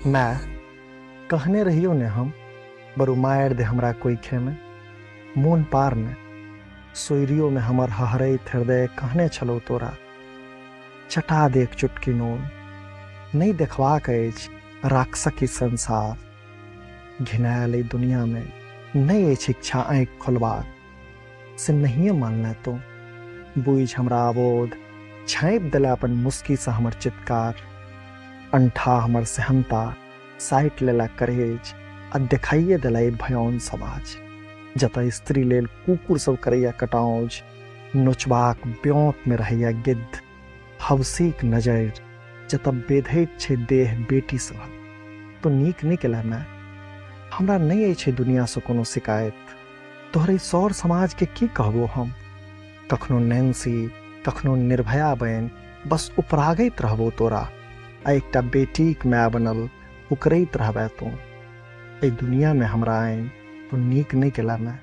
मैं कहने रहियो ने हम बरु मायर दे हमरा कोई खेमे मोन पार ने सोयरियो में हमर हहरैत हृदय कहने छलो तोरा चटा दे एक चुटकी नून नहीं देखबाक अछि राक्षसी संसार घिनायल एहि दुनिया में नहीं अछि इच्छा आँखि खोलबाक से नहीं मानले तो बुझ हमरा अबोध झाँपि देला अपन मुस्की से हमर चित्कार अंठा हमर सहनता साइट लेला करेज आ देखाइए देला भयान समाज जतऽ स्त्री लेल कुकुर सब करैया कटाउज नोचबाक ब्योंत में रहैया गिद्ध हवसीक नजर जतऽ बेधैत छै देह बेटी सब तो नीक नहीं केला मैं हमरा नहीं अछि दुनिया से कोनो शिकायत तोहरे सौर समाज के की कहबो हम कखनो नैन्सी कखनो निर्भया बहन बस उपरागैत रहबो तोरा आ एकटा बेटीक माय बनल उकरैत रहबै तू एहि दुनिया में हमरा आइन तो नीक नहीं केला मैं।